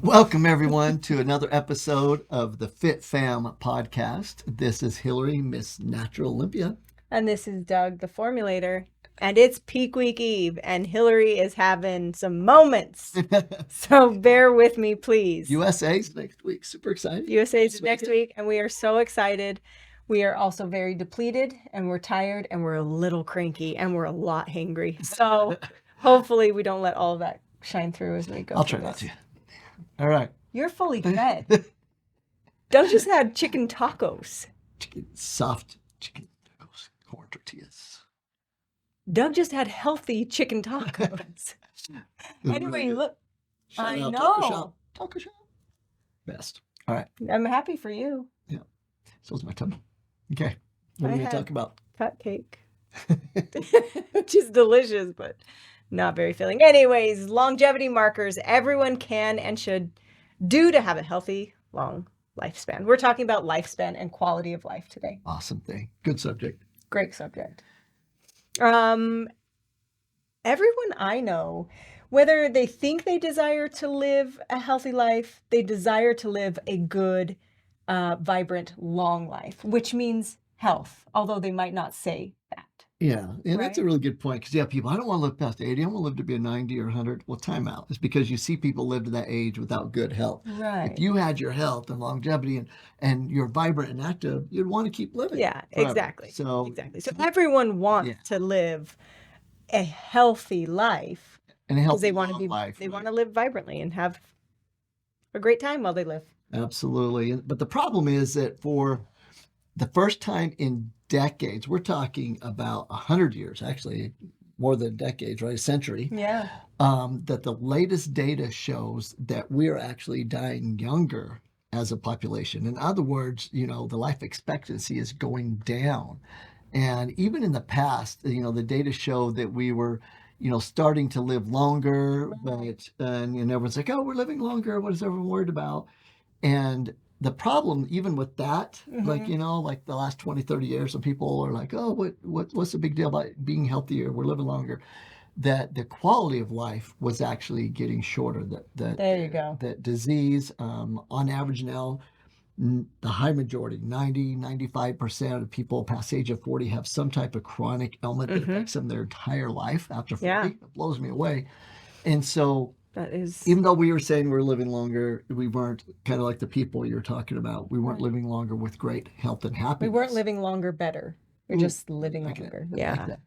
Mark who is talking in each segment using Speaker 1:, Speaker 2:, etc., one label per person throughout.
Speaker 1: Welcome, everyone, to another episode of the Fitfam podcast. This is Hilary, Miss Natural Olympia.
Speaker 2: And this is Doug, the Formulator. And it's Peak Week Eve, and Hilary is having some moments. So bear with me, please.
Speaker 1: USA's next week. Super excited.
Speaker 2: USA's next week, and we are so excited. We are also very depleted, and we're tired, and we're a little cranky, and we're a lot hangry. So hopefully we don't let all of that shine through as we go.
Speaker 1: I'll try not to. All right.
Speaker 2: You're fully fed. Doug just had chicken tacos.
Speaker 1: Soft chicken tacos, corn tortillas.
Speaker 2: Doug just had healthy chicken tacos. Anyway, look.
Speaker 1: Shout
Speaker 2: I
Speaker 1: out
Speaker 2: know.
Speaker 1: Taco shop. Best. All right.
Speaker 2: I'm happy for you.
Speaker 1: Yeah. So's my tummy. Okay. What are we going to talk about?
Speaker 2: Cut cake. Which is delicious, but not very filling. Anyways, longevity markers everyone can and should do to have a healthy, long lifespan. We're talking about lifespan and quality of life today.
Speaker 1: Awesome thing. Good subject.
Speaker 2: Great subject. Everyone I know, whether they think they desire to live a healthy life, they desire to live a good, vibrant, long life, which means health, although they might not say that.
Speaker 1: Yeah, and that's a really good point because, people, I don't want to live past 80. I want to live to be a 90 or 100. Well, time out. It's because you see people live to that age without good health.
Speaker 2: Right.
Speaker 1: If you had your health and longevity and you're vibrant and active, you'd want to keep living.
Speaker 2: Yeah,
Speaker 1: forever.
Speaker 2: exactly.
Speaker 1: So
Speaker 2: everyone wants to live a healthy life.
Speaker 1: And a healthy
Speaker 2: they want to be
Speaker 1: life.
Speaker 2: They want to live vibrantly and have a great time while they live.
Speaker 1: Absolutely. But the problem is that for the first time in decades, we're talking about 100 years, actually more than decades, right? A century.
Speaker 2: Yeah.
Speaker 1: That the latest data shows that we're actually dying younger as a population. In other words, the life expectancy is going down. And even in the past, the data show that we were, starting to live longer, and everyone's like, oh, we're living longer. What is everyone worried about? And the problem, even with that, like the last 20, 30 years, some people are like, oh, what's the big deal about being healthier? We're living longer. That the quality of life was actually getting shorter.
Speaker 2: There you go.
Speaker 1: That disease, on average now, the high majority, 95% of people past the age of 40 have some type of chronic ailment that affects them their entire life after 40. Yeah. It blows me away. And so
Speaker 2: that is,
Speaker 1: even though we were saying we're living longer, we weren't, kind of like the people you're talking about. We weren't living longer with great health and happiness.
Speaker 2: We weren't living longer better. We're just living longer. Yeah.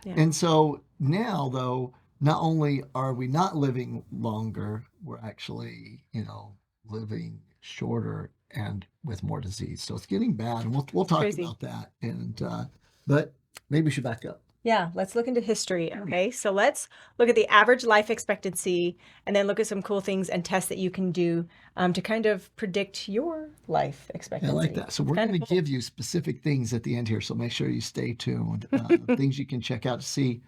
Speaker 1: And so now, though, not only are we not living longer, we're actually, living shorter and with more disease. So it's getting bad, and we'll talk about that. And but maybe we should back up.
Speaker 2: Yeah, let's look into history. Okay, so let's look at the average life expectancy and then look at some cool things and tests that you can do to kind of predict your life expectancy.
Speaker 1: I like that. So we're going to give you specific things at the end here. So make sure you stay tuned. Things you can check out to see,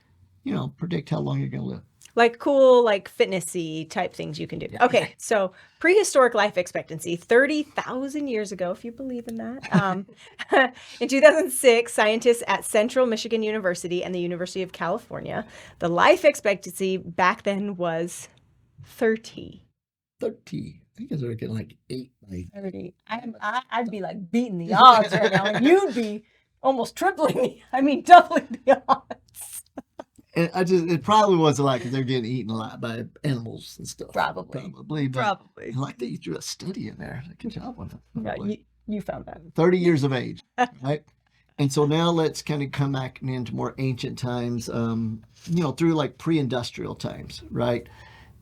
Speaker 1: predict how long you're going to live.
Speaker 2: Like cool, fitness-y type things you can do. Okay, so prehistoric life expectancy, 30,000 years ago, if you believe in that. In 2006, scientists at Central Michigan University and the University of California, the life expectancy back then was 30.
Speaker 1: 30. I think they're getting 8.
Speaker 2: 30. I'd be beating the odds right now, and you'd be almost doubling the odds.
Speaker 1: And it probably was a lot because they're getting eaten a lot by animals and stuff.
Speaker 2: Probably.
Speaker 1: But they threw a study in there. Good job on that.
Speaker 2: Yeah, you found that.
Speaker 1: 30 years of age, right? And so now let's kind of come back into more ancient times, through pre-industrial times, right?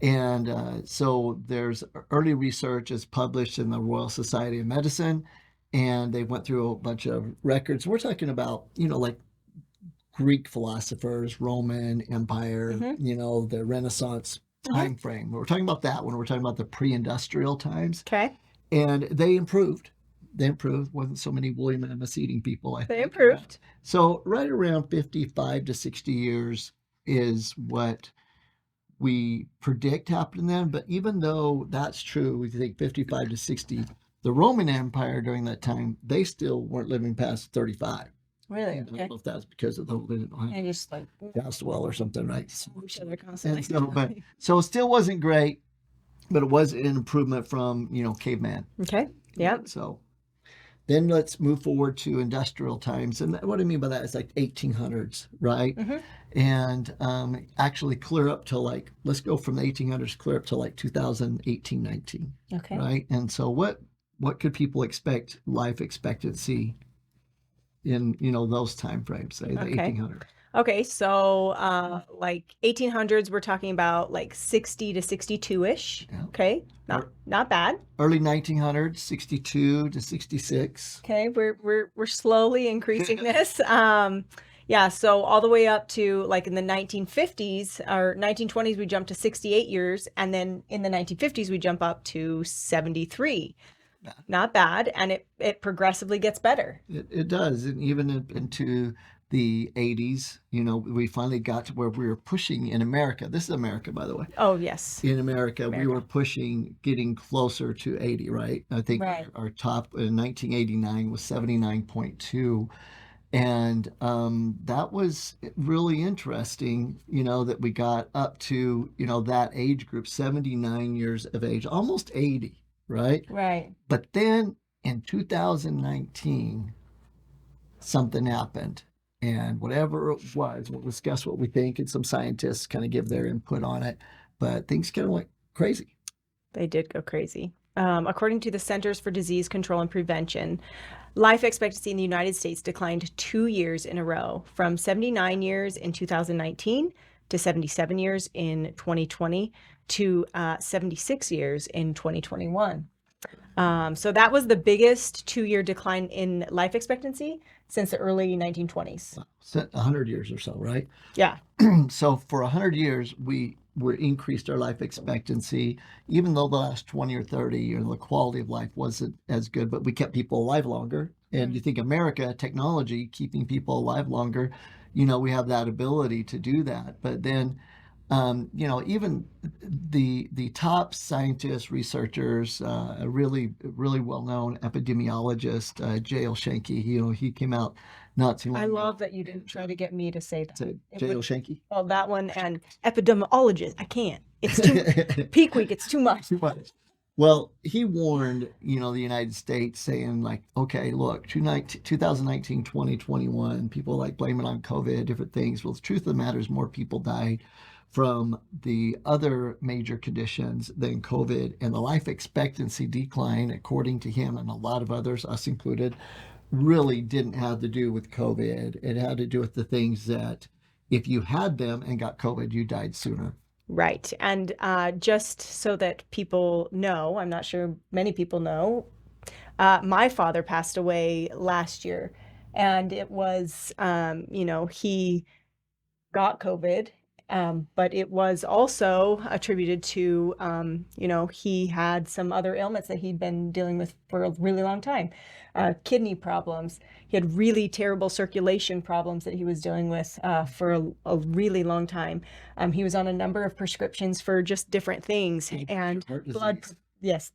Speaker 1: And so there's early research is published in the Royal Society of Medicine, and they went through a bunch of records. We're talking about, Greek philosophers, Roman Empire, the Renaissance time frame. We're talking about that when we're talking about the pre-industrial times.
Speaker 2: Okay.
Speaker 1: And they improved. Wasn't so many William Amos eating people, I think.
Speaker 2: They improved.
Speaker 1: So right around 55 to 60 years is what we predict happened then. But even though that's true, we think 55 to 60, the Roman Empire during that time, they still weren't living past 35.
Speaker 2: Really?
Speaker 1: I don't know if that's because of the whole
Speaker 2: just
Speaker 1: gas well or something, right?
Speaker 2: Each other constantly.
Speaker 1: So it still wasn't great. but it was an improvement from, caveman.
Speaker 2: Okay. Yeah.
Speaker 1: So then let's move forward to industrial times. And what I mean by that is like 1800s, right?
Speaker 2: Mm-hmm.
Speaker 1: And actually clear up to let's go from the 1800s clear up to 2018, 19,
Speaker 2: Okay.
Speaker 1: right? And so what could people expect life expectancy in, those time frames, say the
Speaker 2: Okay.
Speaker 1: 1800s?
Speaker 2: Okay, so like 1800s, we're talking about like 60 to 62-ish.
Speaker 1: Yeah.
Speaker 2: Okay, not bad.
Speaker 1: Early 1900s, 62 to 66.
Speaker 2: Okay, we're slowly increasing this. Yeah, so all the way up to like in the 1950s or 1920s, we jumped to 68 years, and then in the 1950s, we jump up to 73. Not bad, and it progressively gets better.
Speaker 1: It does, and even into the 80s, we finally got to where we were pushing in America. This is America, by the way.
Speaker 2: Oh, yes.
Speaker 1: In America, we were pushing, getting closer to 80, right? I think
Speaker 2: Right.
Speaker 1: our top in 1989 was 79.2. And that was really interesting, that we got up to, that age group, 79 years of age, almost 80, right?
Speaker 2: Right.
Speaker 1: But then in 2019, something happened. And whatever it was, we'll discuss what we think, and some scientists kind of give their input on it. But things kind of went crazy.
Speaker 2: They did go crazy. According to the Centers for Disease Control and Prevention, life expectancy in the United States declined 2 years in a row, from 79 years in 2019 to 77 years in 2020 to 76 years in 2021. So that was the biggest 2-year decline in life expectancy since the early 1920s.
Speaker 1: Wow. 100 years or so, right?
Speaker 2: Yeah.
Speaker 1: So for 100 years, we increased our life expectancy, even though the last 20 or 30, the quality of life wasn't as good, but we kept people alive longer. And you think America, technology, keeping people alive longer, we have that ability to do that. But then, even the top scientists, researchers, a really, really well-known epidemiologist, J.L. Shanky, he came out not too long
Speaker 2: I
Speaker 1: ago.
Speaker 2: love that you didn't try to get me to say that.
Speaker 1: J.L. Shanky?
Speaker 2: Oh, that one, and epidemiologist. I can't. It's too peak week. It's too much.
Speaker 1: Too much. Well, he warned, the United States, saying okay, look, 2019, 2021, people blame it on COVID, different things. Well, the truth of the matter is more people died from the other major conditions than COVID, and the life expectancy decline, according to him and a lot of others, us included, really didn't have to do with COVID. It had to do with the things that if you had them and got COVID, you died sooner.
Speaker 2: Right. And just so that people know, I'm not sure many people know, my father passed away last year, and it was, he got COVID. But it was also attributed to, he had some other ailments that he'd been dealing with for a really long time. Kidney problems. He had really terrible circulation problems that he was dealing with for a really long time. He was on a number of prescriptions for just different things. And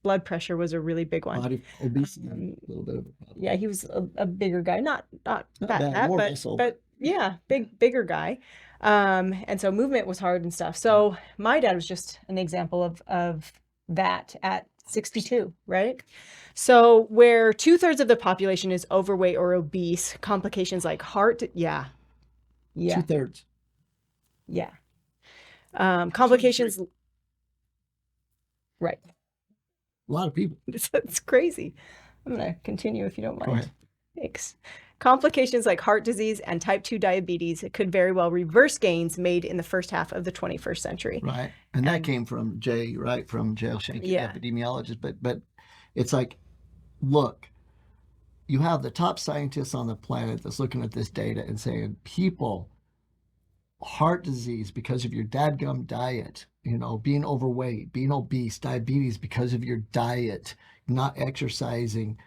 Speaker 2: blood pressure was a really big one.
Speaker 1: Body obesity, a little bit of a problem.
Speaker 2: Yeah, he was a bigger guy, not
Speaker 1: bad, more
Speaker 2: but yeah, bigger guy. And so movement was hard and stuff. So my dad was just an example of that at 62, right? So where 2/3 of the population is overweight or obese, complications like heart, yeah.
Speaker 1: 2/3.
Speaker 2: Yeah. Complications, right.
Speaker 1: A lot of people.
Speaker 2: It's crazy. I'm going to continue if you don't mind.
Speaker 1: Go ahead.
Speaker 2: Thanks. Complications like heart disease and type 2 diabetes could very well reverse gains made in the first half of the 21st century.
Speaker 1: Right. And that came from Jay, right? From J.L. Shanky, epidemiologist. But it's look, you have the top scientists on the planet that's looking at this data and saying, people, heart disease because of your dadgum diet, being overweight, being obese, diabetes because of your diet, not exercising,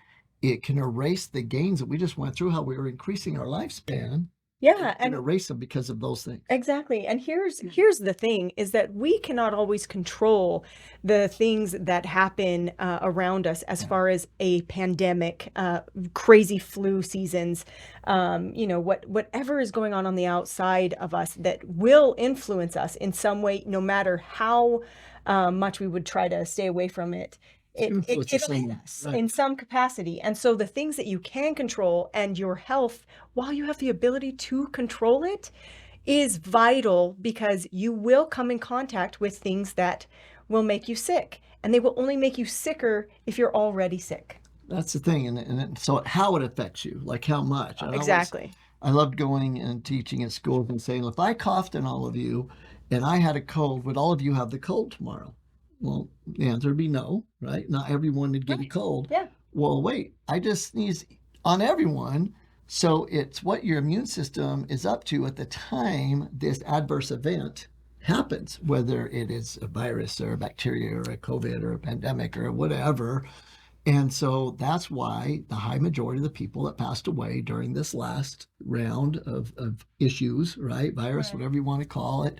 Speaker 1: it can erase the gains that we just went through, how we were increasing our lifespan
Speaker 2: Yeah,
Speaker 1: and
Speaker 2: and
Speaker 1: erase them because of those things.
Speaker 2: exactly. And here's the thing is that we cannot always control the things that happen around us as far as a pandemic, crazy flu seasons, whatever is going on the outside of us that will influence us in some way, no matter how much we would try to stay away from it. It'll hit us in some capacity. And so the things that you can control and your health, while you have the ability to control it, is vital because you will come in contact with things that will make you sick. And they will only make you sicker if you're already sick.
Speaker 1: That's the thing. And so how it affects you, like how much.
Speaker 2: Exactly.
Speaker 1: I loved going and teaching at schools and saying, if I coughed on all of you and I had a cold, would all of you have the cold tomorrow? Well, the answer would be no, right? Not everyone would get a cold.
Speaker 2: Yeah.
Speaker 1: Well, wait, I just sneeze on everyone. So it's what your immune system is up to at the time this adverse event happens, whether it is a virus or a bacteria or a COVID or a pandemic or whatever. And so that's why the high majority of the people that passed away during this last round of issues, right? Virus, whatever you want to call it,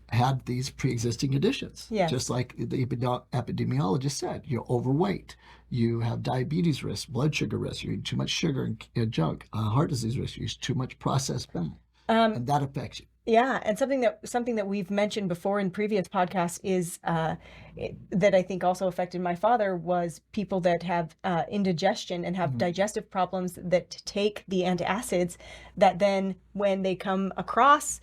Speaker 1: had these pre-existing conditions.
Speaker 2: Yes.
Speaker 1: Just like the epidemiologist said, you're overweight, you have diabetes risk, blood sugar risk, you eat too much sugar and junk, heart disease risk, you use too much processed fat, and that affects you.
Speaker 2: Yeah, and something that we've mentioned before in previous podcasts is that I think also affected my father was people that have indigestion and have digestive problems that take the antacids that then when they come across,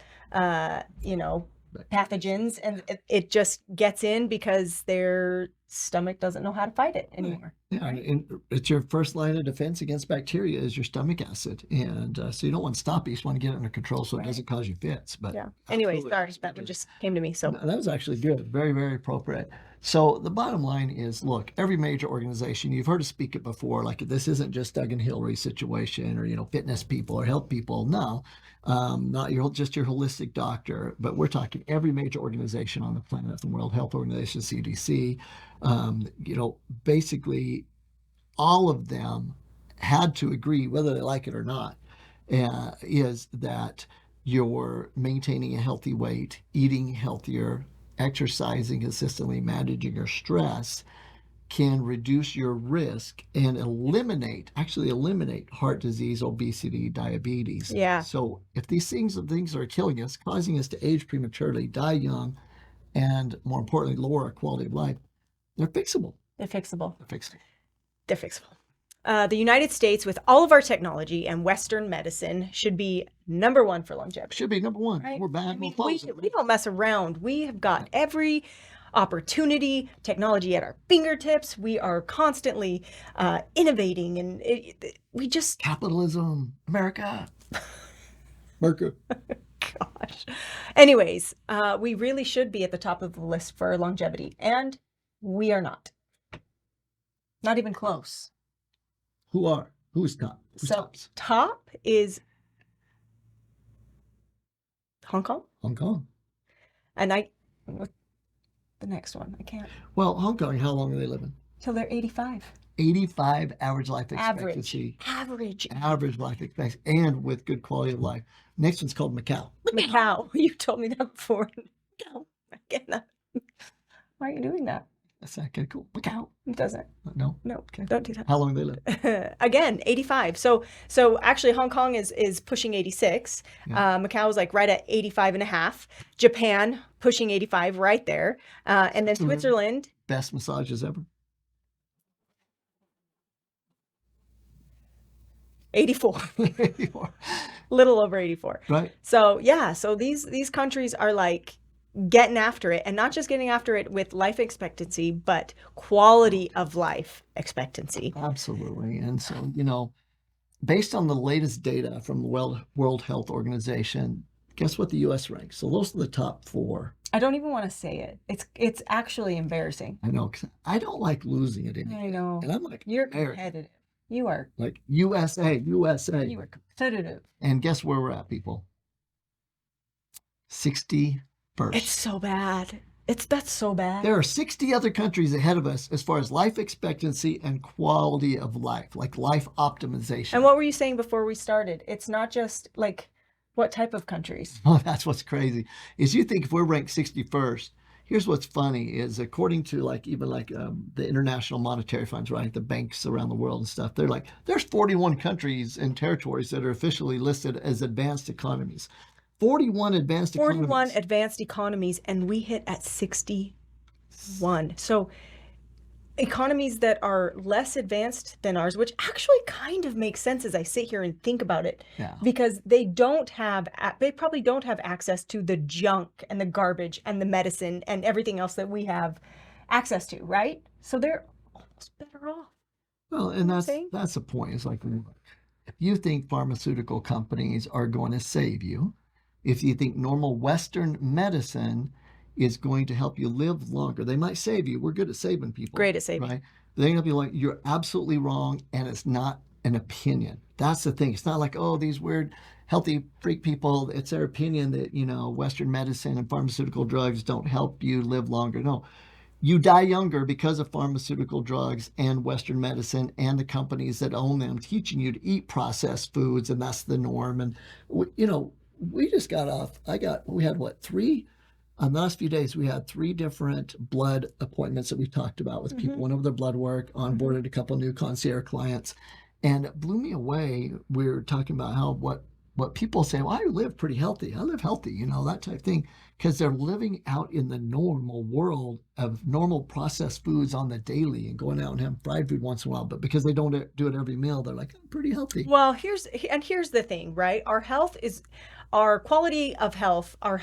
Speaker 2: pathogens and it just gets in because their stomach doesn't know how to fight it anymore.
Speaker 1: Yeah, and it's your first line of defense against bacteria is your stomach acid, and so you don't want to stop it. You just want to get it under control so it doesn't cause you fits. But
Speaker 2: yeah. Anyway, sorry, that one just came to me. So
Speaker 1: that was actually good, very, very appropriate. So the bottom line is, look, every major organization, you've heard us speak it before, like this isn't just Doug and Hilary's situation or fitness people or health people. No, not just your holistic doctor, but we're talking every major organization on the planet, the World Health Organization, CDC, basically all of them had to agree, whether they like it or not, is that you're maintaining a healthy weight, eating healthier, exercising consistently, managing your stress can reduce your risk and eliminate heart disease, obesity, diabetes.
Speaker 2: Yeah.
Speaker 1: So if these things are killing us, causing us to age prematurely, die young, and more importantly, lower our quality of life, they're fixable.
Speaker 2: They're fixable.
Speaker 1: They're fixable.
Speaker 2: The United States, with all of our technology and Western medicine, should be number one for longevity.
Speaker 1: Should be number one.
Speaker 2: Right?
Speaker 1: We're bad.
Speaker 2: We don't mess around. We have got every opportunity, technology at our fingertips. We are constantly innovating, and we just
Speaker 1: capitalism, America.
Speaker 2: Gosh. Anyways, we really should be at the top of the list for longevity, and we are not. Not even close.
Speaker 1: Who's top?
Speaker 2: Top is Hong Kong.
Speaker 1: Hong Kong.
Speaker 2: And what's the next one? I can't.
Speaker 1: Well, Hong Kong, how long are they living?
Speaker 2: Till they're 85.
Speaker 1: 85 average life expectancy. Average life expectancy, and with good quality of life. Next one's called Macau.
Speaker 2: Macau. You told me that before. Macau. I get that. Why are you doing that?
Speaker 1: That's not kind of cool. Macau.
Speaker 2: It doesn't.
Speaker 1: No.
Speaker 2: Okay. Don't do that.
Speaker 1: How long do they live?
Speaker 2: Again, 85. So actually Hong Kong is pushing 86. Yeah. Macau is like right at 85 and a half. Japan pushing 85 right there. And then Switzerland.
Speaker 1: Best massages ever.
Speaker 2: 84. 84. Little over 84.
Speaker 1: Right.
Speaker 2: So yeah, so these countries are like getting after it, and not just getting after it with life expectancy, but quality of life expectancy.
Speaker 1: Absolutely. And so, based on the latest data from the World Health Organization, guess what the U.S. ranks? So those are the top 4.
Speaker 2: I don't even want to say it. It's actually embarrassing.
Speaker 1: I know, because I don't like losing it anymore.
Speaker 2: I know.
Speaker 1: And I'm like,
Speaker 2: you're competitive. You are.
Speaker 1: Like USA.
Speaker 2: You are competitive.
Speaker 1: And guess where we're at, people? 61st.
Speaker 2: It's so bad. That's so bad.
Speaker 1: There are 60 other countries ahead of us as far as life expectancy and quality of life, like life optimization.
Speaker 2: And what were you saying before we started? It's not just like what type of countries?
Speaker 1: Oh, that's what's crazy. Is you think if we're ranked 61st, here's what's funny is according to the International Monetary Funds, right? The banks around the world and stuff, they're like, there's 41 countries and territories that are officially listed as advanced economies. 41 advanced
Speaker 2: 41 advanced economies, and we hit at 61. So economies that are less advanced than ours, which actually kind of makes sense as I sit here and think about it, because they probably don't have access to the junk and the garbage and the medicine and everything else that we have access to, right? So they're almost better off.
Speaker 1: Well, and that's the point. It's like, if you think pharmaceutical companies are going to save you, if you think normal Western medicine is going to help you live longer, they might save you. We're good at saving people.
Speaker 2: Great at saving.
Speaker 1: Right? They're going to be like, you're absolutely wrong, and it's not an opinion. That's the thing. It's not like, oh, these weird healthy freak people, it's their opinion that, Western medicine and pharmaceutical drugs don't help you live longer. No. You die younger because of pharmaceutical drugs and Western medicine and the companies that own them teaching you to eat processed foods, and that's the norm. And, we just got off. We had three? On the last few days, we had 3 different blood appointments that we talked about with people. Went over their blood work, onboarded a couple new concierge clients, and it blew me away. We were talking about how what people say, well, I live pretty healthy. I live healthy, that type of thing, because they're living out in the normal world of normal processed foods on the daily and going out and having fried food once in a while. But because they don't do it every meal, they're like, I'm pretty healthy.
Speaker 2: Well, here's the thing, right? Our quality of health, our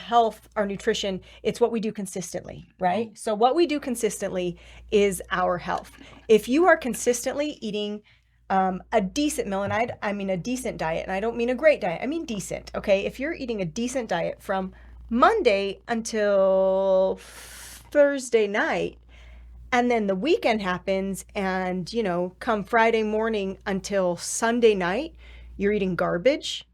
Speaker 2: nutrition, it's what we do consistently, right? So what we do consistently is our health. If you are consistently eating a decent meal, and I mean a decent diet, and I don't mean a great diet, I mean decent, okay? If you're eating a decent diet from Monday until Thursday night, and then the weekend happens, and, come Friday morning until Sunday night, you're eating garbage,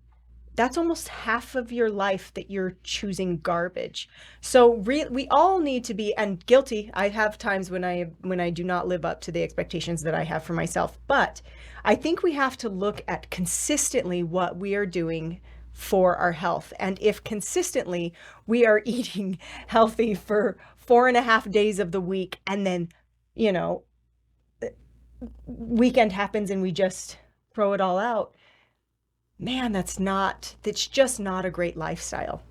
Speaker 2: that's almost half of your life that you're choosing garbage. So we all need to be, and guilty. I have times when I do not live up to the expectations that I have for myself. But I think we have to look at consistently what we are doing for our health. And if consistently we are eating healthy for 4.5 days of the week, and then, weekend happens and we just throw it all out, man, that's just not a great lifestyle.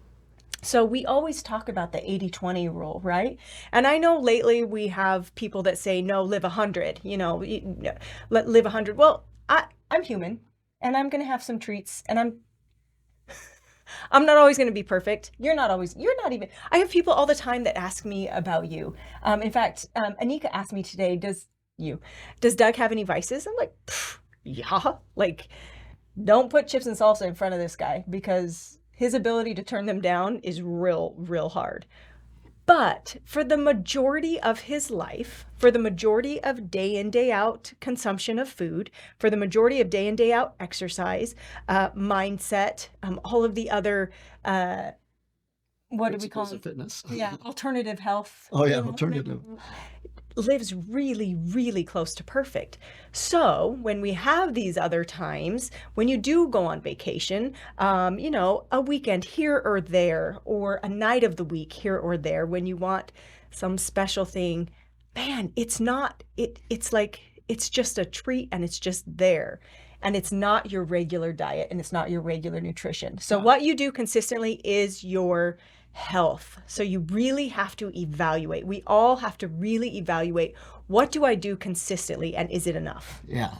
Speaker 2: So we always talk about the 80-20 rule, right? And I know lately we have people that say, no, live 100, live 100. Well, I'm human, and I'm going to have some treats, and I'm not always going to be perfect. You're not even. I have people all the time that ask me about you. In fact, Anika asked me today, does Doug have any vices? I'm like, yeah, don't put chips and salsa in front of this guy, because his ability to turn them down is real, real hard. But for the majority of his life, for the majority of day in, day out consumption of food, for the majority of day in, day out exercise, mindset, all of the other, what do we call it?
Speaker 1: Fitness.
Speaker 2: Yeah, alternative health.
Speaker 1: Oh yeah, alternative.
Speaker 2: Lives really, really close to perfect. So when we have these other times, when you do go on vacation, a weekend here or there, or a night of the week here or there, when you want some special thing, man, it's just a treat, and it's just there. And it's not your regular diet, and it's not your regular nutrition. So what you do consistently is your health. So you really have to evaluate. We all have to really evaluate, what do I do consistently, and is it enough?
Speaker 1: Yeah,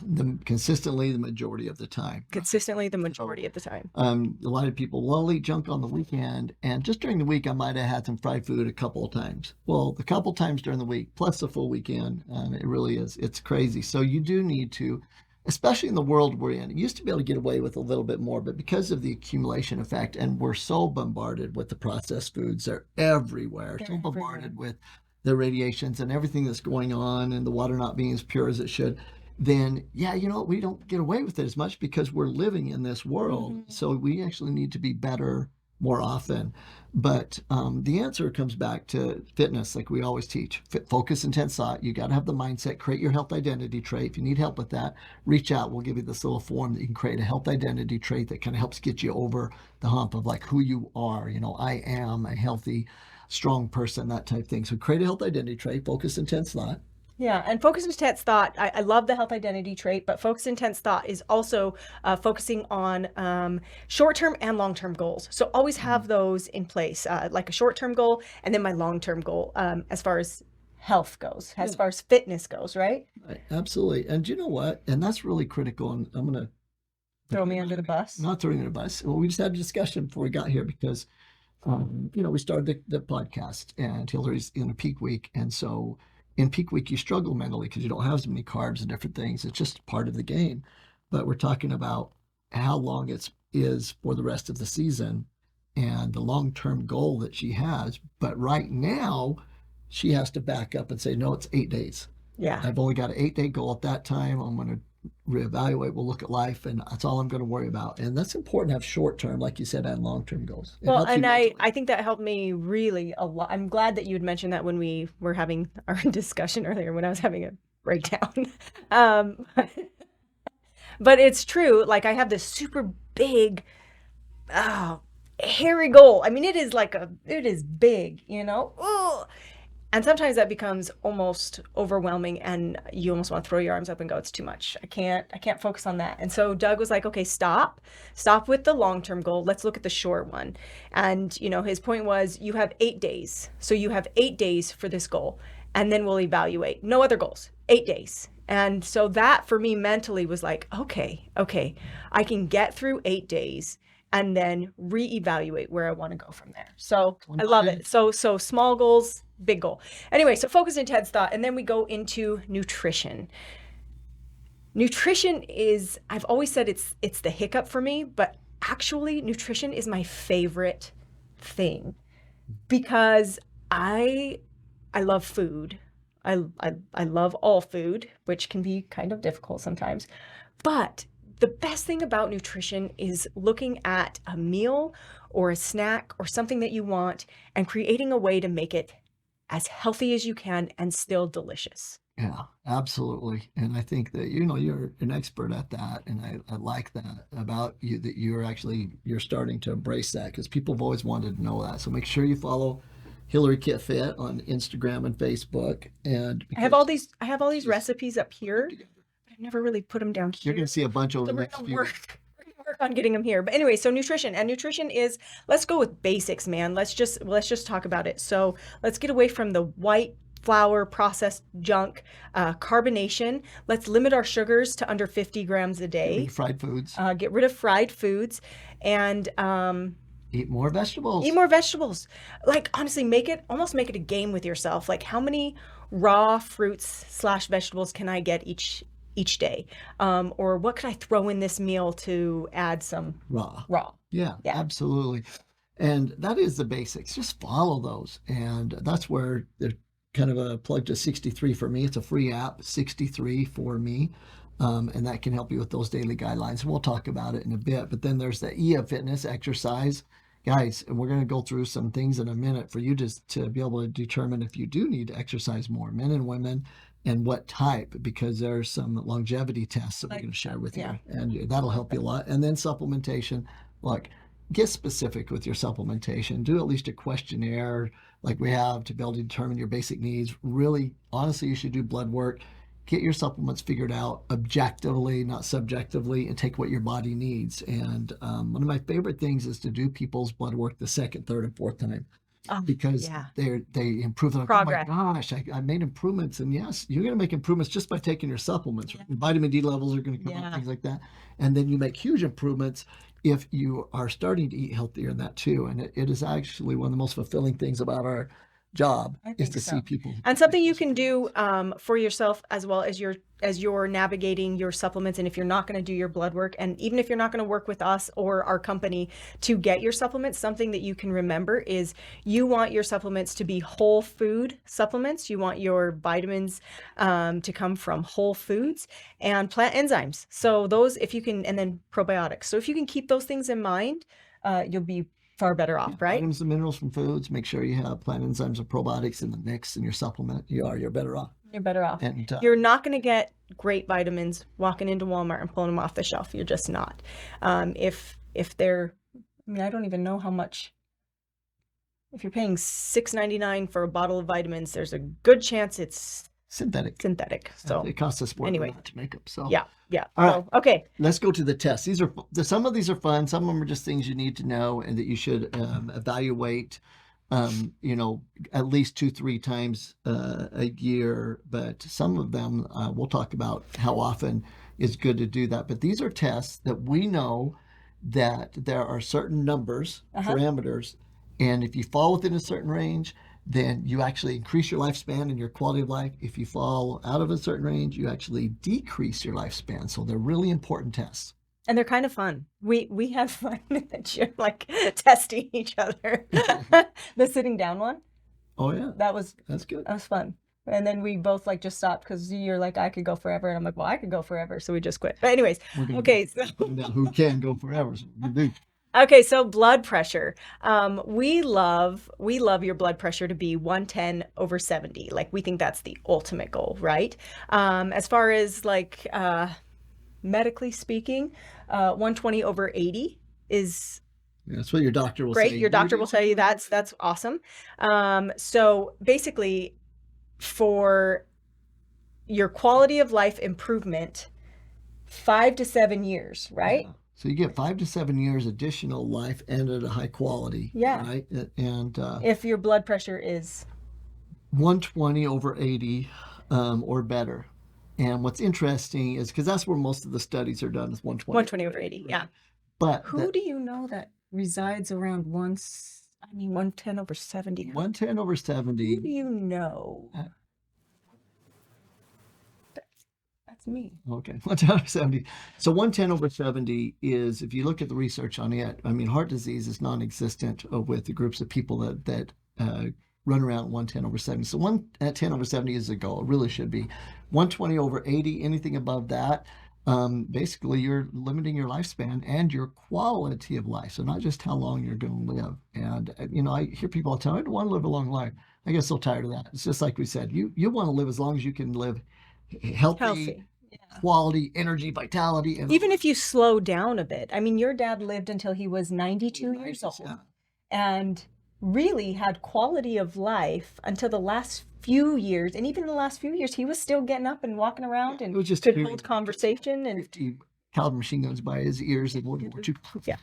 Speaker 1: consistently the majority of the time.
Speaker 2: Consistently the majority of the time.
Speaker 1: A lot of people, well, I'll eat junk on the weekend, and just during the week I might have had some fried food a couple of times. Well, the couple times during the week plus the full weekend, it really is. It's crazy. So you do need to, especially in the world we're in. It used to be able to get away with a little bit more, but because of the accumulation effect, and we're so bombarded with the processed foods, they're everywhere. So bombarded with the radiations and everything that's going on, and the water not being as pure as it should, then we don't get away with it as much because we're living in this world. So we actually need to be better more often. But the answer comes back to fitness, like we always teach. Focus, intense thought. You got to have the mindset. Create your health identity trait. If you need help with that, reach out. We'll give you this little form that you can create a health identity trait that kind of helps get you over the hump of like who you are. You know, I am a healthy, strong person, that type thing. So create a health identity trait. Focus, intense thought.
Speaker 2: Yeah, and focus intense thought. I love the health identity trait, but focus intense thought is also focusing on short-term and long-term goals. So always have those in place, like a short-term goal and then my long-term goal as far as health goes, as far as fitness goes, right?
Speaker 1: Absolutely. And you know what? And that's really critical. And I'm going to
Speaker 2: Throw me under the bus.
Speaker 1: not throwing you under the bus. Well, we just had a discussion before we got here because, you know, we started the podcast and Hilary's in a peak week. And so in peak week, you struggle mentally because you don't have so many carbs and different things. It's just part of the game. But we're talking about how long it is for the rest of the season and the long-term goal that she has. But right now, she has to back up and say, no, it's 8 days.
Speaker 2: Yeah.
Speaker 1: I've only got an 8-day goal at that time. I'm going to reevaluate. We'll look at life, and that's all I'm going to worry about. And that's important to have short-term, like you said, and long-term goals.
Speaker 2: Well, and I think that helped me really a lot. I'm glad that you had mentioned that when we were having our discussion earlier, when I was having a breakdown. But it's true. Like I have this super big, hairy goal. I mean, it is big, you know? Ugh. And sometimes that becomes almost overwhelming and you almost want to throw your arms up and go, it's too much. I can't focus on that. And so Doug was like, okay, stop with the long-term goal. Let's look at the short one. And, you know, his point was you have 8 days. So you have 8 days for this goal and then we'll evaluate. No other goals, 8 days. And so that for me mentally was like, okay, I can get through 8 days and then reevaluate where I want to go from there. So I love it. So small goals, big goal. Anyway, so focus, intense thought, and then we go into nutrition. Nutrition is, I've always said it's the hiccup for me, but actually nutrition is my favorite thing because I love food. I love all food, which can be kind of difficult sometimes. But the best thing about nutrition is looking at a meal or a snack or something that you want and creating a way to make it as healthy as you can and still delicious.
Speaker 1: Yeah, absolutely. And I think that, you know, you're an expert at that. And I like that about you, that you're starting to embrace that because people have always wanted to know that. So make sure you follow Hilary Get Fit on Instagram and Facebook. And
Speaker 2: I have all these recipes up here. I've never really put them down here.
Speaker 1: You're going to see a bunch over the next few weeks.
Speaker 2: We're gonna work on getting them here. But anyway, so nutrition is, let's go with basics, man. Let's just talk about it. So let's get away from the white flour processed junk, carbonation. Let's limit our sugars to under 50 grams a day.
Speaker 1: Fried foods.
Speaker 2: Get rid of fried foods and
Speaker 1: eat more vegetables.
Speaker 2: Eat more vegetables. Like honestly, almost make it a game with yourself. Like how many raw fruits / vegetables can I get each day? Or what could I throw in this meal to add some raw?
Speaker 1: Yeah, absolutely. And that is the basics. Just follow those. And that's where they're kind of a plug to 63 for me. It's a free app, 63 for me. And that can help you with those daily guidelines. And we'll talk about it in a bit. But then there's the E of fitness, exercise. Guys, we're going to go through some things in a minute for you to be able to determine if you do need to exercise more, men and women, and what type, because there's some longevity tests that we're going to share with you, and that'll help you a lot. And then supplementation. Look, get specific with your supplementation. Do at least a questionnaire like we have to be able to determine your basic needs. Really, honestly, you should do blood work. Get your supplements figured out objectively, not subjectively, and take what your body needs. And one of my favorite things is to do people's blood work the second, third, and fourth time. Because they improve. Like,
Speaker 2: progress.
Speaker 1: Oh my gosh, I made improvements. And yes, you're going to make improvements just by taking your supplements. Right? Vitamin D levels are going to come up, things like that. And then you make huge improvements if you are starting to eat healthier in that too. And it is actually one of the most fulfilling things about our job is to see people.
Speaker 2: And something you can do for yourself as well as you're navigating your supplements. And if you're not going to do your blood work, and even if you're not going to work with us or our company to get your supplements, something that you can remember is you want your supplements to be whole food supplements. You want your vitamins to come from whole foods and plant enzymes. So those, if you can, and then probiotics. So if you can keep those things in mind, you'll be far better off, right?
Speaker 1: Vitamins and minerals from foods. Make sure you have plant enzymes and probiotics in the mix in your supplement. You're better off.
Speaker 2: You're better off.
Speaker 1: And
Speaker 2: you're not going to get great vitamins walking into Walmart and pulling them off the shelf. You're just not. If they're, I mean, I don't even know how much. If you're paying $6.99 for a bottle of vitamins, there's a good chance it's
Speaker 1: synthetic.
Speaker 2: So
Speaker 1: it costs us more
Speaker 2: anyway
Speaker 1: to make them. So
Speaker 2: yeah.
Speaker 1: All right.
Speaker 2: Okay.
Speaker 1: Let's go to the tests. Some of these are fun. Some of them are just things you need to know and that you should evaluate. At least 2-3 times a year. But some of them we'll talk about how often is good to do that. But these are tests that we know that there are certain numbers, parameters, and if you fall within a certain range, then you actually increase your lifespan and your quality of life. If you fall out of a certain range, you actually decrease your lifespan. So they're really important tests.
Speaker 2: And they're kind of fun. We had fun like testing each other. The sitting down one.
Speaker 1: Oh yeah. That's good.
Speaker 2: That was fun. And then we both like just stopped because you're like, I could go forever. And I'm like, well, I could go forever. So we just quit. But anyways, okay. So
Speaker 1: who can go forever? So we do.
Speaker 2: Okay, so blood pressure. We love your blood pressure to be 110/70. Like we think that's the ultimate goal, right? As far as like medically speaking, 120/80 is
Speaker 1: that's what your doctor will
Speaker 2: great.
Speaker 1: say.
Speaker 2: Your doctor will tell you that's awesome. So basically, for your quality of life improvement, 5 to 7 years, right?
Speaker 1: Yeah. So you get 5 to 7 years additional life and at a high quality.
Speaker 2: Yeah.
Speaker 1: Right. And
Speaker 2: if your blood pressure is
Speaker 1: 120/80 or better. And what's interesting is because that's where most of the studies are done is
Speaker 2: 120/80. Right? Yeah.
Speaker 1: But
Speaker 2: who do you know that resides around 110/70?
Speaker 1: 110/70.
Speaker 2: Who do you know? That's me.
Speaker 1: Okay, 110/70. So 110/70 is, if you look at the research on it, I mean, heart disease is non-existent with the groups of people that run around 110/70. So 110/70 is the goal. It really should be 120/80. Anything above that, basically you're limiting your lifespan and your quality of life. So not just how long you're going to live. And I hear people all the time, I don't want to live a long life. I get so tired of that. It's just like we said, you want to live as long as you can live healthy. Yeah. Quality, energy, vitality. And
Speaker 2: even if you slow down a bit. I mean, your dad lived until he was 92 years old.
Speaker 1: Yeah.
Speaker 2: And really had quality of life until the last few years. And even in the last few years, he was still getting up and walking around and could hold conversation. And
Speaker 1: 50 caliber machine guns by his ears in World War II.
Speaker 2: Yeah.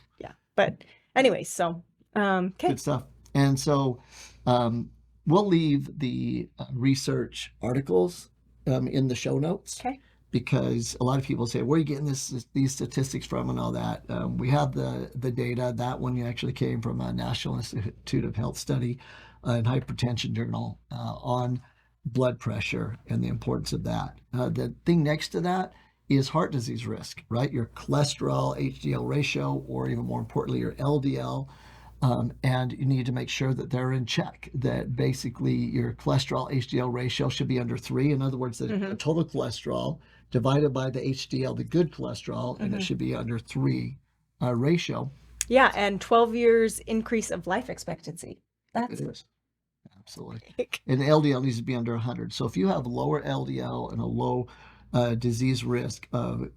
Speaker 2: But anyway, so okay.
Speaker 1: Good stuff. And so we'll leave the research articles in the show notes. Okay. Because a lot of people say, where are you getting these statistics from and all that? We have the data. That one actually came from a National Institute of Health study and hypertension journal on blood pressure and the importance of that. The thing next to that is heart disease risk, right? Your cholesterol, HDL ratio, or even more importantly, your LDL. And you need to make sure that they're in check, that basically your cholesterol HDL ratio should be under 3. In other words, the total cholesterol divided by the HDL, the good cholesterol, and it should be under 3 ratio.
Speaker 2: Yeah, and 12 years increase of life expectancy.
Speaker 1: It is. Absolutely. And the LDL needs to be under 100. So if you have lower LDL and a low disease risk of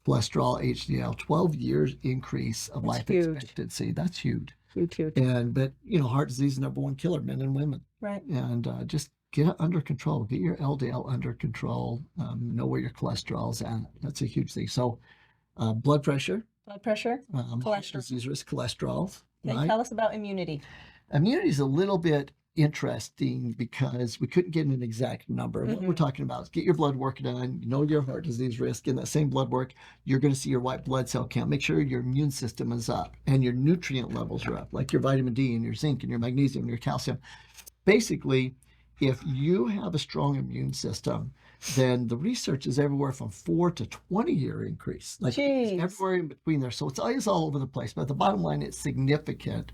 Speaker 1: cholesterol, HDL, 12 years increase of life expectancy. That's huge.
Speaker 2: Huge.
Speaker 1: But heart disease is the #1 killer, men and women.
Speaker 2: Right.
Speaker 1: And just get it under control. Get your LDL under control. Know where your cholesterol's at. That's a huge thing. So blood pressure.
Speaker 2: Cholesterol.
Speaker 1: Disease risk, cholesterol.
Speaker 2: Okay,
Speaker 1: right?
Speaker 2: tell us about immunity.
Speaker 1: Immunity is a little bit interesting because we couldn't get an exact number. What we're talking about is get your blood work done, know your heart disease risk. In that same blood work, you're going to see your white blood cell count. Make sure your immune system is up and your nutrient levels are up, like your vitamin D and your zinc and your magnesium and your calcium. Basically, if you have a strong immune system, then the research is everywhere from 4 to 20 year increase. Like it's everywhere in between there. So it's always all over the place. But the bottom line, it's significant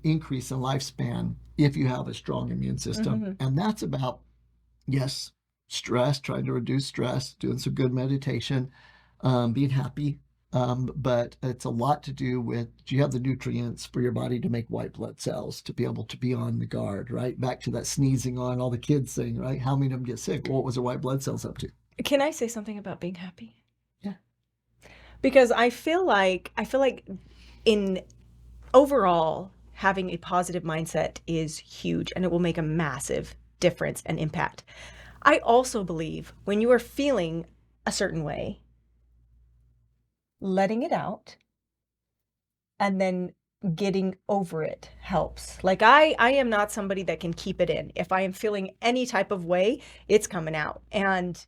Speaker 1: increase in lifespan if you have a strong immune system. And that's about, yes, stress, trying to reduce stress, doing some good meditation, being happy, But it's a lot to do with, do you have the nutrients for your body to make white blood cells to be able to be on the guard, right? Back to that sneezing on all the kids thing, right? How many of them get sick? Well, what was their white blood cells up to?
Speaker 2: Can I say something about being happy?
Speaker 1: Yeah.
Speaker 2: Because I feel like in overall, having a positive mindset is huge, and it will make a massive difference and impact. I also believe when you are feeling a certain way, letting it out and then getting over it helps. Like I am not somebody that can keep it in. If I am feeling any type of way, it's coming out. And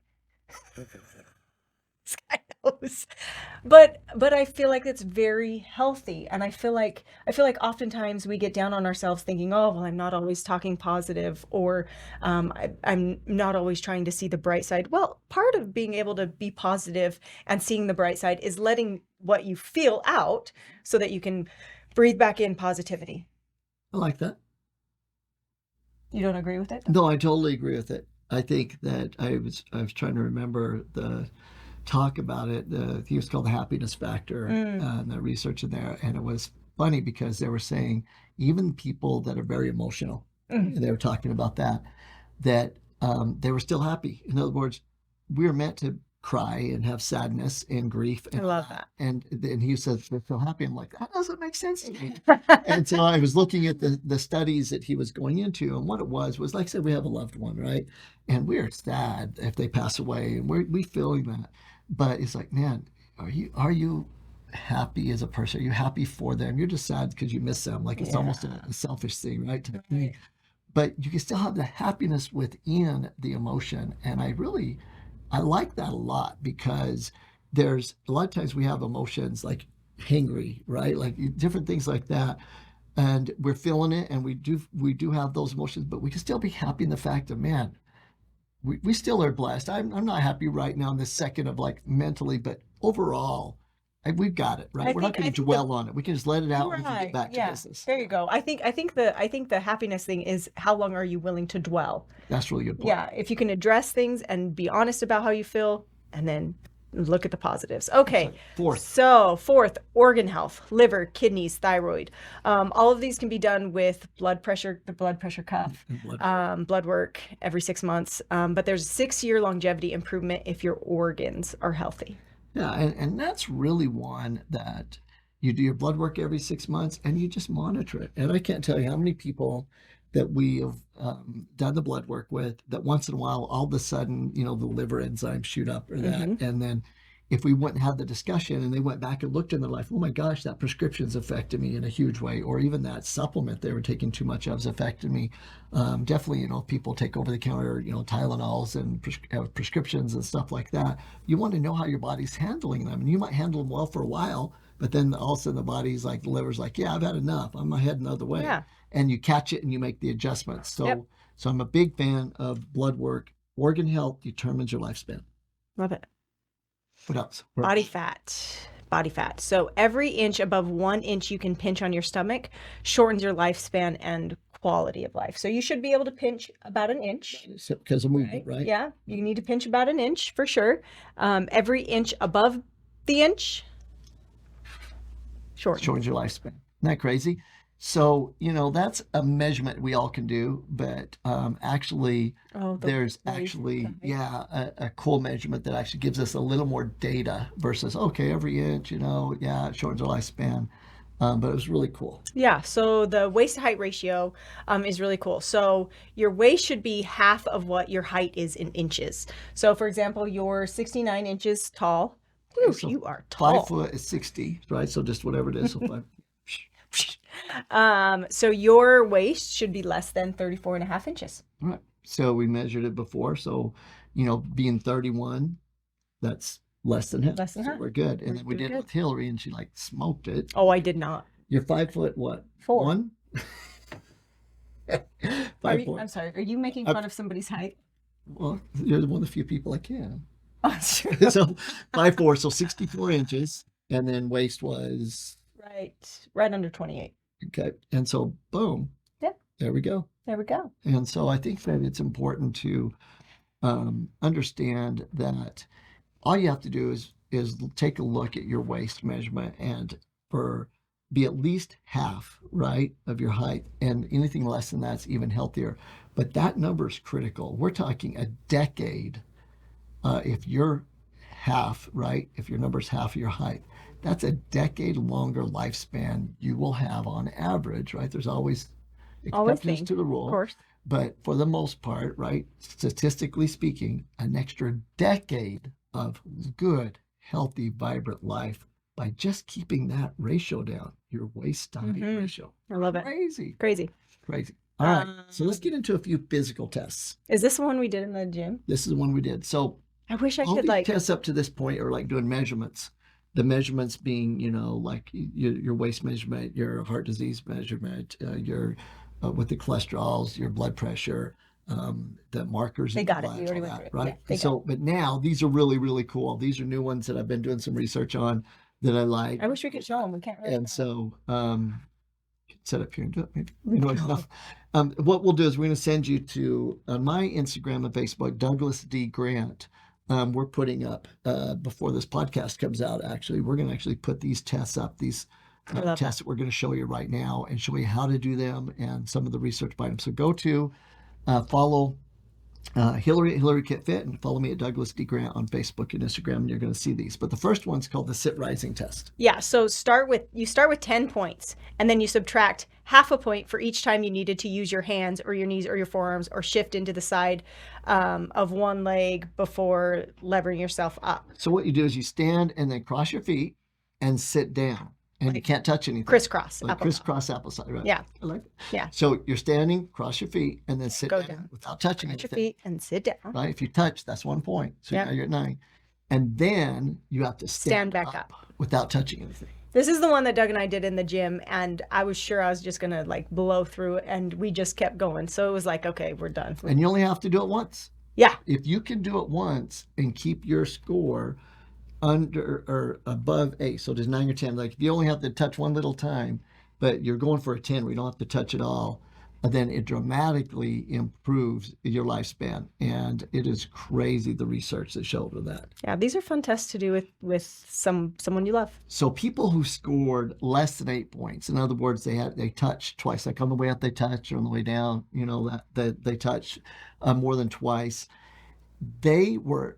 Speaker 2: Sky knows. But I feel like it's very healthy. And I feel like oftentimes we get down on ourselves thinking, oh, well, I'm not always talking positive, or I'm not always trying to see the bright side. Well, part of being able to be positive and seeing the bright side is letting what you feel out so that you can breathe back in positivity.
Speaker 1: I like that.
Speaker 2: You don't agree with it?
Speaker 1: No, I totally agree with it. I think that I was trying to remember the talk about it. I think it was called the happiness factor, and the research in there. And it was funny because they were saying even people that are very emotional, and they were talking about that they were still happy. In other words, we are meant to cry and have sadness and grief. And
Speaker 2: I love that.
Speaker 1: And he said, they're so happy. I'm like, that doesn't make sense to me. And so I was looking at the studies that he was going into, and what it was, like I said, we have a loved one, right? And we're sad if they pass away, and we feeling that. But it's like, man, are you happy as a person? Are you happy for them? You're just sad because you miss them. Like it's almost a selfish thing, right?
Speaker 2: Right.
Speaker 1: But you can still have the happiness within the emotion. And I like that a lot, because there's a lot of times we have emotions like hangry, right? Like different things like that. And we're feeling it, and we do have those emotions, but we can still be happy in the fact that, man, we still are blessed. I'm not happy right now in this second of like mentally, but overall, we've got it, right? We're not going to dwell on it. We can just let it out and we can get back to business.
Speaker 2: There you go. I think the happiness thing is, how long are you willing to dwell?
Speaker 1: That's a really good point.
Speaker 2: Yeah, if you can address things and be honest about how you feel, and then look at the positives. Okay. Fourth, organ health: liver, kidneys, thyroid. All of these can be done with blood pressure, the blood pressure cuff, blood work every 6 months. But there's 6-year longevity improvement if your organs are healthy.
Speaker 1: Yeah, and that's really one that you do your blood work every 6 months and you just monitor it. And I can't tell you how many people that we have done the blood work with that once in a while, all of a sudden, the liver enzymes shoot up or that. And then if we wouldn't have the discussion and they went back and looked in their life, oh my gosh, that prescription's affected me in a huge way, or even that supplement they were taking too much of has affected me. Definitely, people take over the counter, Tylenols and prescriptions and stuff like that. You want to know how your body's handling them, and you might handle them well for a while, but then all of a sudden the body's like, the liver's like, yeah, I've had enough. I'm gonna head another way.
Speaker 2: Yeah.
Speaker 1: And you catch it and you make the adjustments. So I'm a big fan of blood work. Organ health determines your lifespan.
Speaker 2: Love it.
Speaker 1: What else?
Speaker 2: Body fat. So every inch above 1 inch you can pinch on your stomach shortens your lifespan and quality of life. So you should be able to pinch about an inch.
Speaker 1: Because of movement, right?
Speaker 2: Yeah, you need to pinch about an inch for sure. Every inch above the inch shortens your lifespan.
Speaker 1: Isn't that crazy? So, that's a measurement we all can do, but actually there's actually, a cool measurement that actually gives us a little more data versus, okay, every inch, it shortens our lifespan. But it was really cool.
Speaker 2: Yeah, so the waist to height ratio is really cool. So your waist should be half of what your height is in inches. So for example, you're 69 inches tall. Whew, so you are tall.
Speaker 1: 5 foot is 60, right? So just whatever it is. So 5.
Speaker 2: So your waist should be less than 34 and a half inches.
Speaker 1: All right. So we measured it before. So, being 31, that's less than half.
Speaker 2: Less than half.
Speaker 1: We're good. And then we did it with Hilary, and she smoked it.
Speaker 2: Oh, I did not.
Speaker 1: You're 5 foot what?
Speaker 2: 4.
Speaker 1: 1? 5 4.
Speaker 2: I'm sorry. Are you making fun of somebody's height?
Speaker 1: Well, you're one of the few people I can.
Speaker 2: Oh, sure.
Speaker 1: So 5'4", so 64 inches, and then waist was
Speaker 2: right under 28.
Speaker 1: Okay, and so boom.
Speaker 2: Yep.
Speaker 1: There we go. And so I think that it's important to understand that all you have to do is is take a look at your waist measurement and be at least half, right, of your height, and anything less than that's even healthier. But that number is critical. We're talking a decade. If you're half, right, if your number's half of your height, that's a decade longer lifespan you will have on average, right? There's always exceptions to the
Speaker 2: of
Speaker 1: rule,
Speaker 2: course.
Speaker 1: but for the most part, right, statistically speaking, an extra decade of good, healthy, vibrant life by just keeping that ratio down, your waist to height ratio.
Speaker 2: I love it.
Speaker 1: Crazy. All right, so let's get into a few physical tests.
Speaker 2: Is this the one we did in the gym?
Speaker 1: This is the one we did. So
Speaker 2: I wish I
Speaker 1: all
Speaker 2: could
Speaker 1: these tests up to this point are like doing measurements. The measurements being, like your waist measurement, your heart disease measurement, your with the cholesterols, your blood pressure, the markers.
Speaker 2: They got it. We already went through it.
Speaker 1: Right.
Speaker 2: Yeah,
Speaker 1: but now these are really, really cool. These are new ones that I've been doing some research on that I like.
Speaker 2: I wish we could show them. We can't really.
Speaker 1: And so, set up here and do it maybe. What we'll do is we're going to send you to my Instagram and Facebook, Douglas D. Grant. We're putting up before this podcast comes out. Actually, we're going to actually put these tests up. These tests that we're going to show you right now and show you how to do them and some of the research behind them. So go to follow Hilary Kit Fit and follow me at Douglas D. Grant on Facebook and Instagram, and you're going to see these. But the first one's called the sit rising test.
Speaker 2: Yeah. So you start with 10 points, and then you subtract half a point for each time you needed to use your hands or your knees or your forearms or shift into the side of one leg before levering yourself up.
Speaker 1: So what you do is you stand and then cross your feet and sit down. And you can't touch anything.
Speaker 2: Crisscross.
Speaker 1: Like crisscross appleside, right?
Speaker 2: Yeah.
Speaker 1: I like it.
Speaker 2: Yeah.
Speaker 1: So you're standing, cross your feet, and then sit down without touching
Speaker 2: anything.
Speaker 1: anything.
Speaker 2: Your feet and sit down.
Speaker 1: Right? If you touch, that's 1 point. So now you're at 9. And then you have to stand
Speaker 2: back up
Speaker 1: without touching anything.
Speaker 2: This is the one that Doug and I did in the gym, and I was sure I was just going to blow through it, and we just kept going. So it was like, okay, we're done.
Speaker 1: And you only have to do it once.
Speaker 2: Yeah.
Speaker 1: If you can do it once and keep your score under or above 8, so there's 9 or 10, like if you only have to touch one little time, but you're going for a 10, we don't have to touch it all, then it dramatically improves your lifespan. And it is crazy, the research that showed with that.
Speaker 2: Yeah, these are fun tests to do with someone you love.
Speaker 1: So people who scored less than 8 points, in other words, they touched twice, like on the way up they touch, or on the way down, that they touch more than twice, they were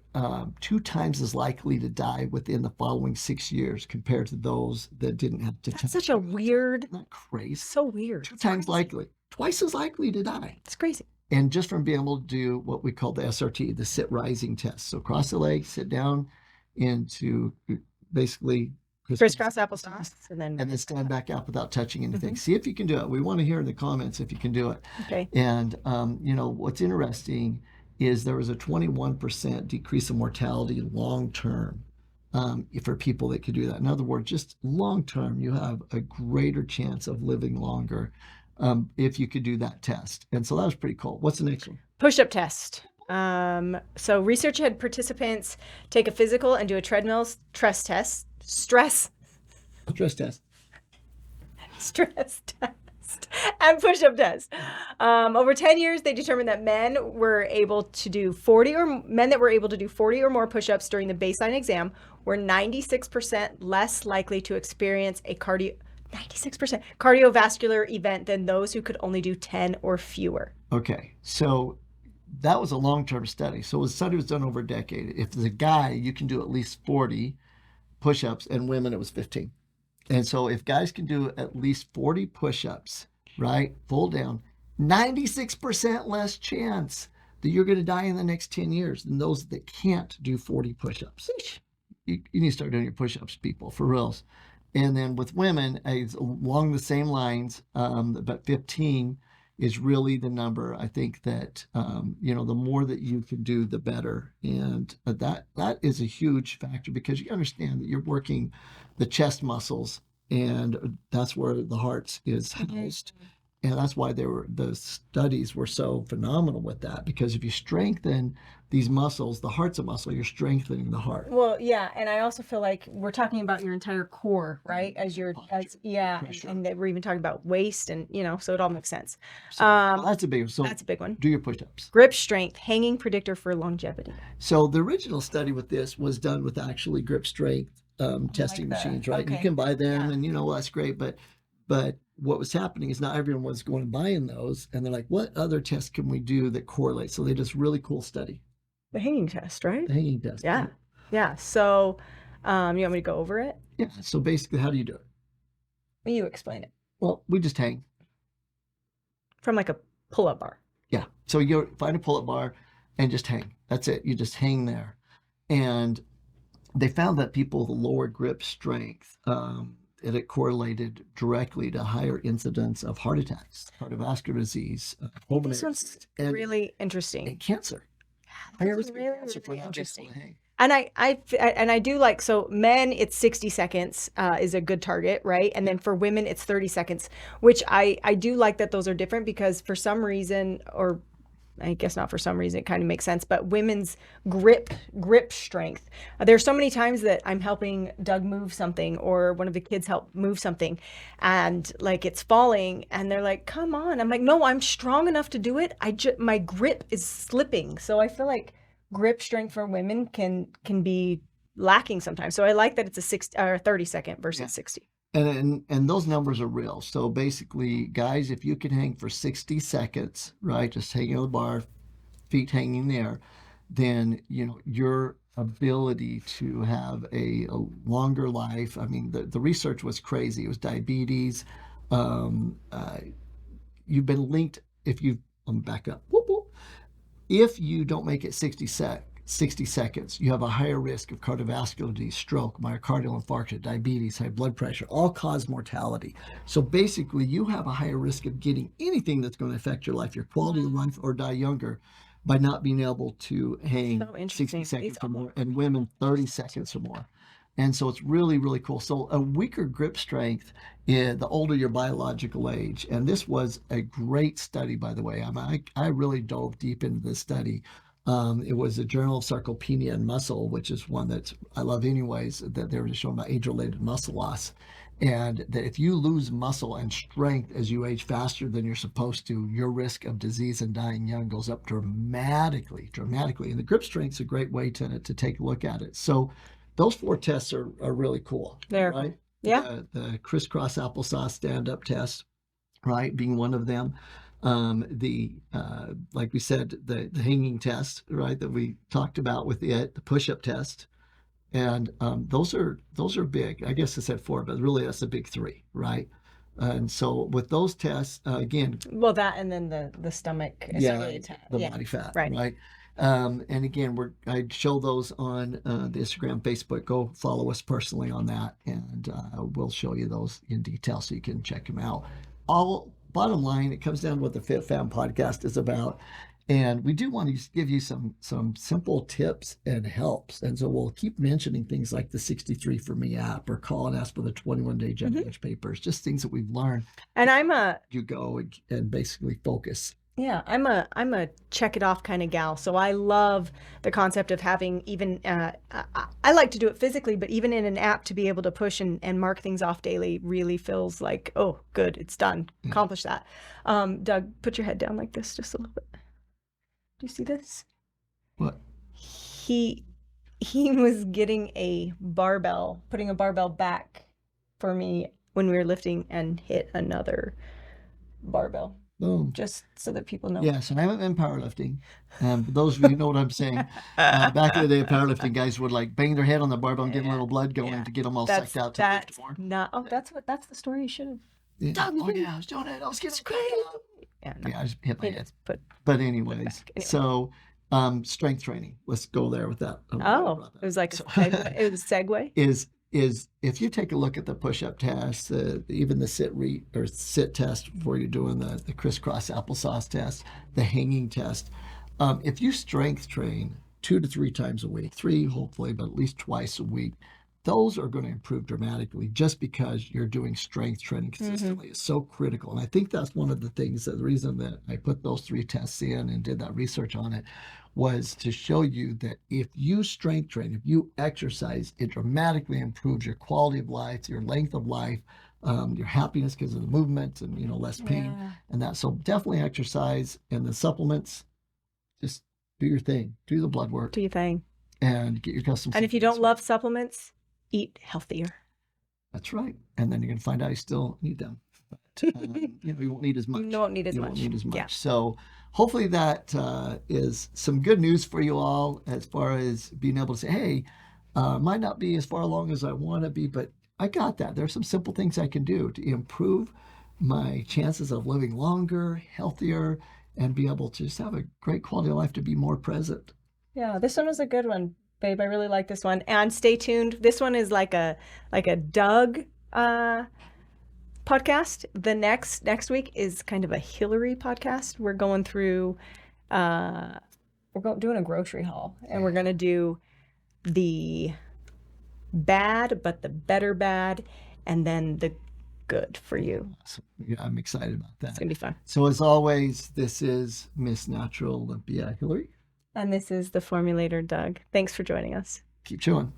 Speaker 1: 2 times as likely to die within the following 6 years compared to those that didn't have to touch.
Speaker 2: That's such a weird.
Speaker 1: Isn't that crazy?
Speaker 2: So weird.
Speaker 1: 2 times likely. Twice as likely to die.
Speaker 2: It's crazy.
Speaker 1: And just from being able to do what we call the SRT, the sit rising test. So cross the legs, sit down into basically
Speaker 2: crisscross applesauce, and then
Speaker 1: stand back up without touching anything. See if you can do it. We want to hear in the comments if you can do it.
Speaker 2: Okay.
Speaker 1: And what's interesting is there was a 21% decrease in mortality long term for people that could do that. In other words, just long term, you have a greater chance of living longer if you could do that test. And so that was pretty cool. What's the next one?
Speaker 2: Push-up test. So research had participants take a physical and do a treadmill stress test. And push-up test. Over 10 years, they determined that men that were able to do 40 or more push-ups during the baseline exam were 96% less likely to experience a cardiovascular event than those who could only do 10 or fewer.
Speaker 1: Okay, so that was a long-term study. So the study was done over a decade. If as a guy, you can do at least 40 push-ups, and women, it was 15. And so if guys can do at least 40 push-ups, right, full down, 96% less chance that you're going to die in the next 10 years than those that can't do 40 push-ups. You need to start doing your push-ups, people, for reals. And then with women, along the same lines, but 15 is really the number. I think that, the more that you can do, the better. And that is a huge factor because you understand that you're working the chest muscles, and that's where the heart is housed. And that's why the studies were so phenomenal with that, because if you strengthen these muscles, the heart's a muscle, you're strengthening the heart.
Speaker 2: Well, yeah, and I also feel like we're talking about your entire core, right? As your,
Speaker 1: Posture, pressure.
Speaker 2: and we're even talking about waist, and so it all makes sense.
Speaker 1: So well, that's a big one. So
Speaker 2: That's a big one.
Speaker 1: do your push-ups.
Speaker 2: Grip strength, hanging predictor for longevity.
Speaker 1: So the original study with this was done with actually grip strength testing machines, right?
Speaker 2: okay.
Speaker 1: You can buy them,
Speaker 2: Yeah.
Speaker 1: and that's great. But what was happening is not everyone was going and buying those, and they're like, what other tests can we do that correlate? So they did this really cool study.
Speaker 2: The hanging test, right?
Speaker 1: The hanging test.
Speaker 2: Yeah. Yeah. So, you want me to go over it?
Speaker 1: Yeah. So basically, how do you do it?
Speaker 2: You explain it.
Speaker 1: Well, we just hang.
Speaker 2: From like a pull-up bar.
Speaker 1: Yeah. So you find a pull-up bar and just hang. That's it. You just hang there. And they found that people with lower grip strength, it correlated directly to higher incidence of heart attacks, cardiovascular disease, pulmonary
Speaker 2: This one's
Speaker 1: disease, and
Speaker 2: really interesting.
Speaker 1: cancer. Higher risk of cancer for
Speaker 2: really
Speaker 1: not
Speaker 2: interesting.
Speaker 1: able to hang.
Speaker 2: And I do like, so men, it's 60 seconds is a good target, right? And then for women, it's 30 seconds, which I do like that those are different, because for some reason, or I guess not for some reason, it kind of makes sense, but women's grip strength. There's so many times that I'm helping Doug move something, or one of the kids help move something, and like it's falling, and they're like, come on. I'm like, no, I'm strong enough to do it. My grip is slipping. So I feel like grip strength for women can be lacking sometimes. So I like that it's a 60 or 30 second versus 60.
Speaker 1: And those numbers are real. So basically, guys, if you can hang for 60 seconds, right, just hanging on the bar, feet hanging there, then your ability to have a longer life. I mean, the research was crazy. It was diabetes. You've been linked. Let me back up. Whoop, whoop. If you don't make it 60 seconds, you have a higher risk of cardiovascular disease, stroke, myocardial infarction, diabetes, high blood pressure, all cause mortality. So basically, you have a higher risk of getting anything that's going to affect your life, your quality of life, or die younger, by not being able to hang 60 seconds or more, and women 30 seconds or more. And so it's really, really cool. So a weaker grip strength, the older your biological age. And this was a great study, by the way. I really dove deep into this study. It was a Journal of Sarcopenia and Muscle, which is one that I love anyways, that they were just showing about age-related muscle loss. And that if you lose muscle and strength as you age faster than you're supposed to, your risk of disease and dying young goes up dramatically. And the grip strength is a great way to take a look at it. So those 4 tests are really cool.
Speaker 2: There.
Speaker 1: Right?
Speaker 2: Yeah.
Speaker 1: The crisscross applesauce stand-up test, right, being one of them. Like we said, the hanging test, right, that we talked about with the push-up test. And those are big. I guess I said 4, but really that's a big 3, right? And so with those tests, again,
Speaker 2: well, that, and then the stomach,
Speaker 1: the body fat, right? And again, I show those on the Instagram, Facebook. Go follow us personally on that, and we'll show you those in detail so you can check them out. Bottom line, it comes down to what the Fitfam podcast is about. And we do want to give you some simple tips and helps. And so we'll keep mentioning things like the 63 for Me app, or call and ask for the 21-day challenge papers, just things that we've learned. And you go and basically focus.
Speaker 2: Yeah, I'm a check it off kind of gal. So I love the concept of having even, I like to do it physically, but even in an app, to be able to push and mark things off daily really feels like, oh, good, it's done. Accomplish that. Doug, put your head down like this just a little bit. Do you see this?
Speaker 1: What?
Speaker 2: He was getting putting a barbell back for me when we were lifting, and hit another barbell.
Speaker 1: Boom.
Speaker 2: Just so that people know.
Speaker 1: Yeah, so I haven't been powerlifting. For those of you who know what I'm saying, back in the day, powerlifting guys would like bang their head on the barbell and get a little blood going to get them all sucked out to lift more.
Speaker 2: That's the story you should have.
Speaker 1: Yeah. Oh yeah, I was doing it. I was getting great.
Speaker 2: Yeah,
Speaker 1: I just hit my head.
Speaker 2: But
Speaker 1: anyways, so strength training. Let's go there with that.
Speaker 2: It was like it was a segue.
Speaker 1: Is if you take a look at the push-up test, even the sit test before you're doing the crisscross applesauce test, the hanging test, if you strength train 2 to 3 times a week, 3 hopefully, but at least twice a week, those are going to improve dramatically just because you're doing strength training consistently. It's so critical. And I think that's one of the things that the reason that I put those 3 tests in and did that research on it was to show you that if you strength train, if you exercise, it dramatically improves your quality of life, your length of life, your happiness because of the movement and, less pain and that. So definitely exercise, and the supplements, just do your thing, do the blood work.
Speaker 2: Do your thing.
Speaker 1: And get your custom.
Speaker 2: And if you don't love supplements, eat healthier.
Speaker 1: That's right. And then you're going to find out you still need them. But, you won't need as much.
Speaker 2: You won't need as much.
Speaker 1: Won't need as much.
Speaker 2: Yeah.
Speaker 1: So hopefully that is some good news for you all as far as being able to say, hey, might not be as far along as I want to be, but I got that. There are some simple things I can do to improve my chances of living longer, healthier, and be able to just have a great quality of life, to be more present.
Speaker 2: Yeah, this one was a good one, babe. I really like this one. And stay tuned. This one is like a Doug podcast. The next week is kind of a Hilary podcast. We're going through doing a grocery haul, and we're gonna do the bad, but the better bad, and then the good for you.
Speaker 1: So, yeah, I'm excited about that.
Speaker 2: It's gonna be fun.
Speaker 1: So as always, this is Miss Natural Olympia Hilary.
Speaker 2: And this is the Formulator, Doug. Thanks for joining us.
Speaker 1: Keep chewing.